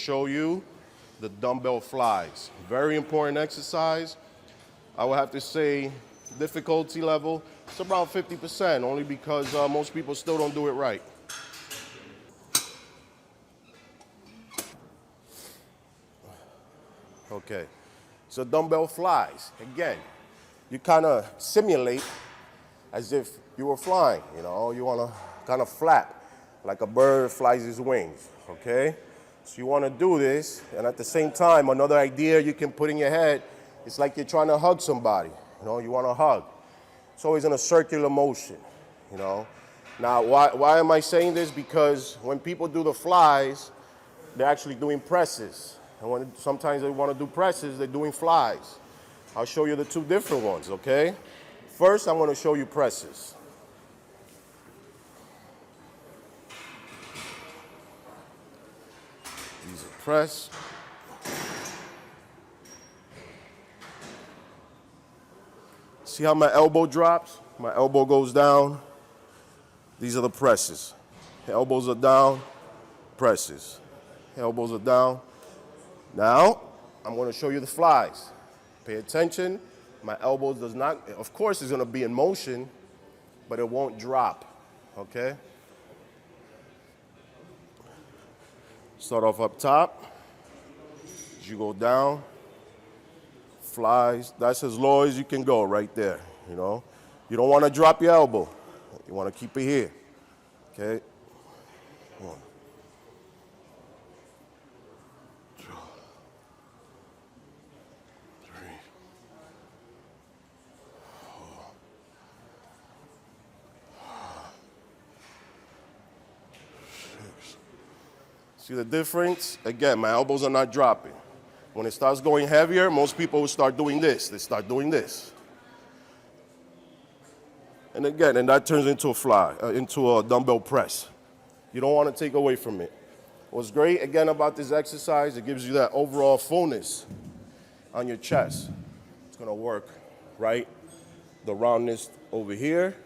show you the dumbbell flies. Very important exercise. I would have to say difficulty level, it's about 50%, only because most people still don't do it right. Okay, so dumbbell flies. Again, you kind of simulate as if you were flying, you know, you want to kind of flap like a bird flies his wings, okay? So you want to do this, and at the same time, another idea you can put in your head, it's like you're trying to hug somebody, you know, you want to hug. It's always in a circular motion, you know. Now, why am I saying this? Because when people do the flies, they're actually doing presses. And when sometimes they want to do presses, they're doing flies. I'll show you the two different ones, okay? First, I'm going to show you presses. These are press. See how my elbow drops? My elbow goes down. These are the presses. Elbows are down, presses. Elbows are down. Now, I'm going to show you the flies. Pay attention. My elbows does not, of course, it's going to be in motion, but it won't drop, okay? Start off up top. As you go down, flies. That's as low as you can go right there, you know? You don't want to drop your elbow. You want to keep it here, okay? 1, 2, 3, 4. See the difference? Again, my elbows are not dropping. When it starts going heavier, most people will start doing this. They start doing this. And again, and that turns into a fly, into a dumbbell press. You don't want to take away from it. What's great, again, about this exercise, it gives you that overall fullness on your chest. It's going to work, right? The roundness over here,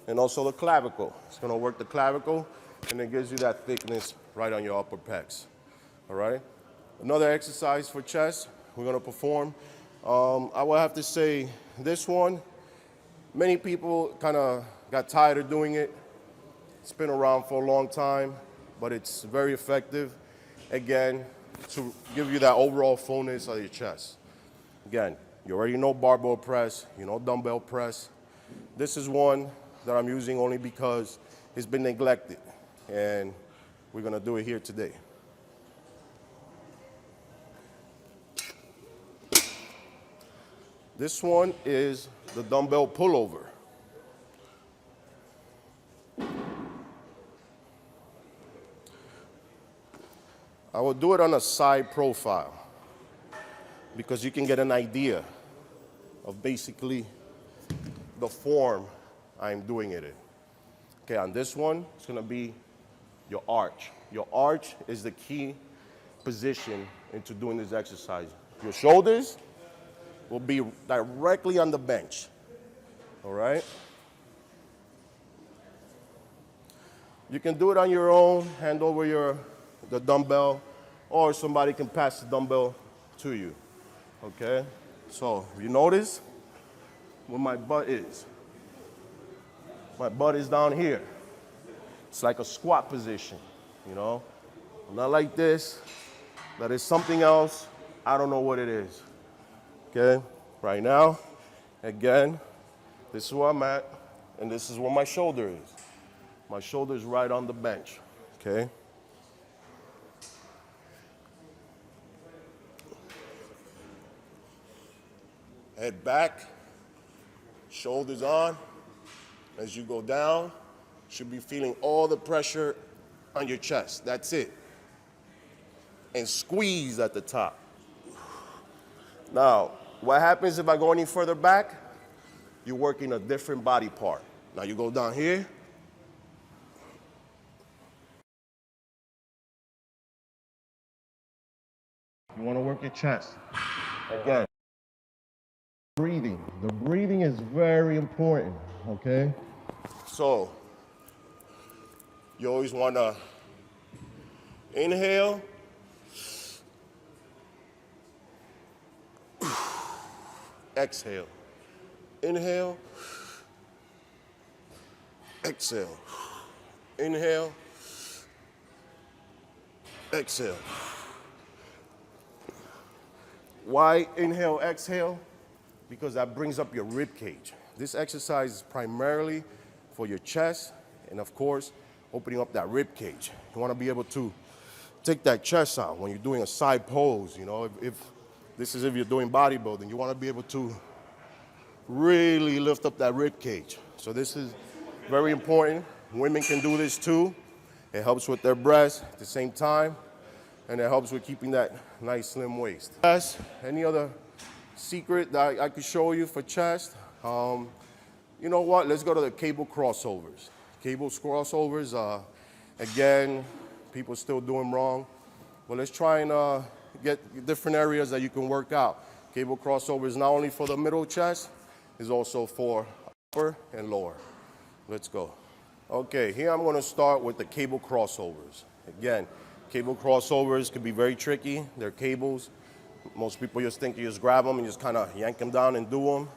and also the clavicle. It's going to work the clavicle, and it gives you that thickness right on your upper pecs, all right? Another exercise for chest we're going to perform. I will have to say this one, many people kind of got tired of doing it. It's been around for a long time, but it's very effective, again, to give you that overall fullness of your chest. Again, you already know barbell press, you know dumbbell press. This is one that I'm using only because it's been neglected, and we're going to do it here today. This one is the dumbbell pullover. I will do it on a side profile because you can get an idea of basically the form I'm doing it in. Okay, on this one, it's going to be your arch. Your arch is the key position into doing this exercise. Your shoulders will be directly on the bench, all right? You can do it on your own, hand over the dumbbell, or somebody can pass the dumbbell to you, okay? So you notice where my butt is. My butt is down here. It's like a squat position, you know? Not like this. That is something else. I don't know what it is. Okay, right now, again, this is where I'm at, and this is where my shoulder is. My shoulder is right on the bench, okay? Head back, shoulders on. As you go down, you should be feeling all the pressure on your chest. That's it. And squeeze at the top. Now, what happens if I go any further back? You're working a different body part. Now you go down here. You want to work your chest. Again, breathing. The breathing is very important, okay? So, you always want to inhale exhale. Inhale, exhale. Inhale, exhale. Why inhale, exhale? Because that brings up your rib cage. This exercise is primarily for your chest and, of course, opening up that rib cage. You want to be able to take that chest out when you're doing a side pose. You know, if you're doing bodybuilding, you want to be able to really lift up that rib cage. So this is very important. Women can do this too. It helps with their breasts at the same time, and it helps with keeping that nice slim waist. Chest, any other secret that I could show you for chest? You know what? Let's go to the cable crossovers. Cable crossovers, again, people still do them wrong. But let's try and get different areas that you can work out. Cable crossovers not only for the middle chest, is also for upper and lower. Let's go. Okay, here I'm gonna start with the cable crossovers. Again, cable crossovers can be very tricky. They're cables. Most people just think you just grab them and just kind of yank them down and do them.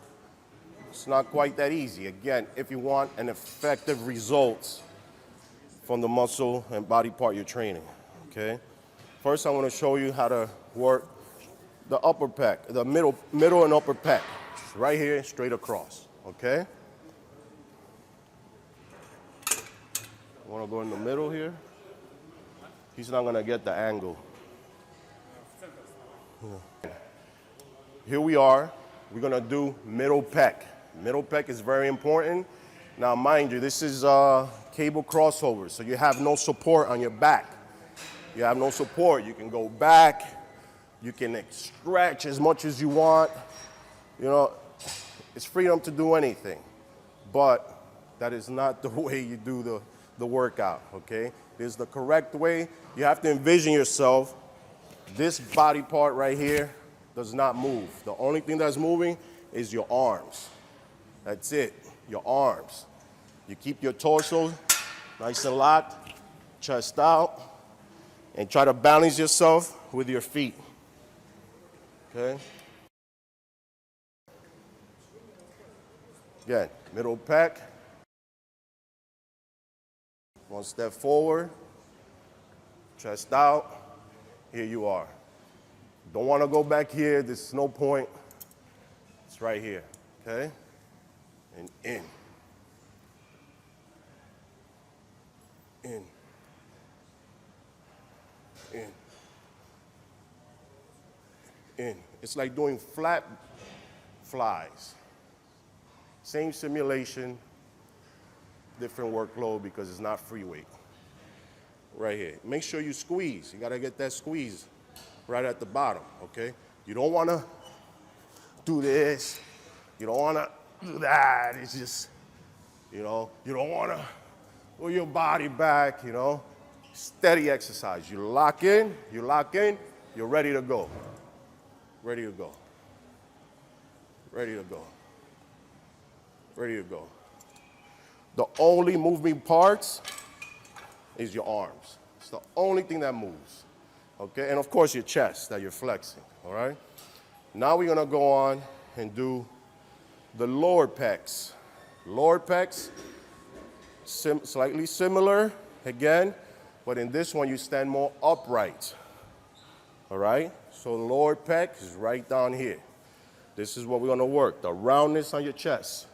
It's not quite that easy. Again, if you want an effective results from the muscle and body part you're training, okay? First, I want to show you how to work the upper pec, the middle and upper pec, right here, straight across, okay? I want to go in the middle here. He's not going to get the angle. Here we are. We're going to do middle pec. Middle pec is very important. Now, mind you, this is cable crossover, so you have no support on your back. You have no support. You can go back. You can stretch as much as you want. You know, it's freedom to do anything. But that is not the way you do the workout, okay? This is the correct way. You have to envision yourself. This body part right here does not move. The only thing that's moving is your arms. That's it, your arms. You keep your torso nice and locked, chest out, and try to balance yourself with your feet, okay? Again, middle pec. One step forward, chest out, here you are. Don't want to go back here, there's no point. It's right here, okay? And in. In. In. In. It's like doing flat flies. Same simulation, different workload because it's not free weight. Right here. Make sure you squeeze. You gotta get that squeeze right at the bottom, okay? You don't wanna do this. You don't wanna do that. It's just, you know, you don't wanna pull your body back, you know? Steady exercise. You lock in, you're ready to go. Ready to go. Ready to go. Ready to go. The only moving parts is your arms. It's the only thing that moves, okay? And of course your chest that you're flexing, all right? Now we're gonna go on and do the lower pecs. Lower pecs, slightly similar, again, but in this one you stand more upright, all right? So the lower pec is right down here. This is what we're gonna work, the roundness on your chest.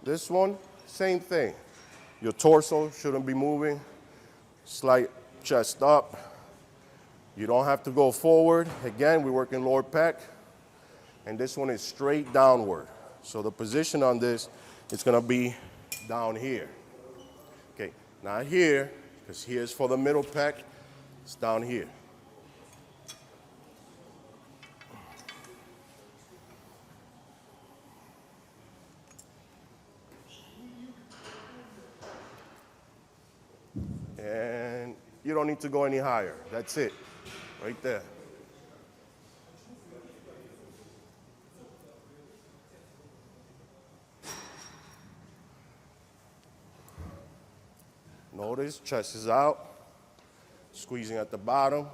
This one, same thing. Your torso shouldn't be moving. Slight chest up. You don't have to go forward. Again, we're working lower pec. And this one is straight downward. So the position on this is gonna be down here. Okay, not here, because here's for the middle pec. It's down here. And you don't need to go any higher. That's it, right there. Notice, chest is out. Squeezing at the bottom.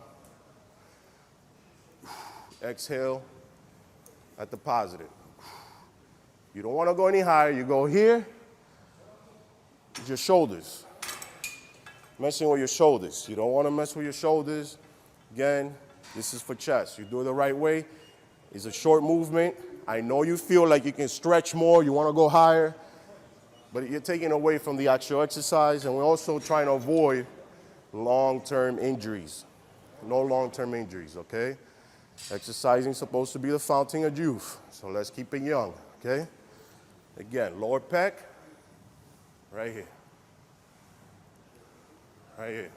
Exhale at the positive. You don't want to go any higher. You go here. Your shoulders. Messing with your shoulders. You don't want to mess with your shoulders. Again, this is for chest. You do it the right way. It's a short movement. I know you feel like you can stretch more. You want to go higher. But you're taking away from the actual exercise. And we're also trying to avoid long-term injuries. No long-term injuries, okay? Exercising is supposed to be the fountain of youth. So let's keep it young, okay? Again, lower pec. Right here. Right here.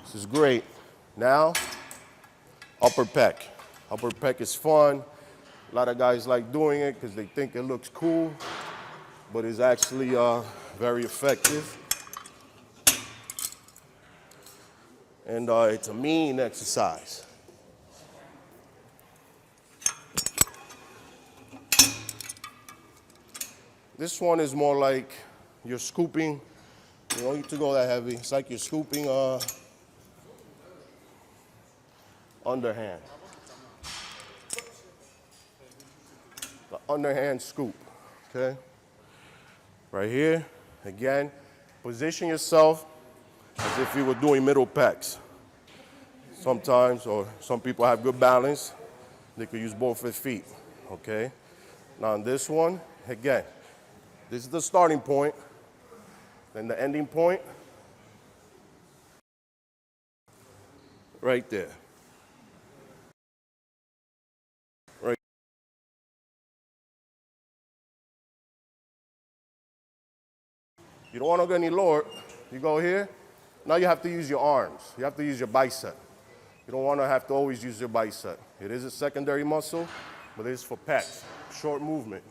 This is great. Now, upper pec. Upper pec is fun. A lot of guys like doing it because they think it looks cool, but it's actually very effective. And it's a mean exercise. This one is more like you're scooping. You don't need to go that heavy. It's like you're scooping underhand. The underhand scoop, okay? Right here, again, position yourself as if you were doing middle pecs. Sometimes, or some people have good balance, they could use both their feet, okay? Now on this one, again, this is the starting point, then the ending point, right there. Right. You don't want to go any lower. You go here. Now you have to use your arms. You have to use your bicep. You don't want to have to always use your bicep. It is a secondary muscle, but it is for pecs. Short movement.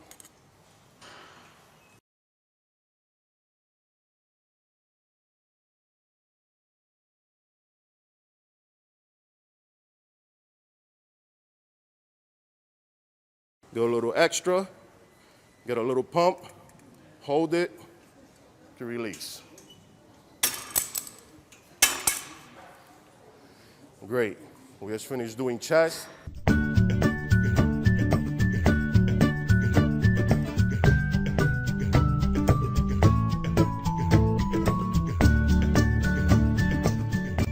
Do a little extra, get a little pump, hold it, to release. Great. We just finished doing chest.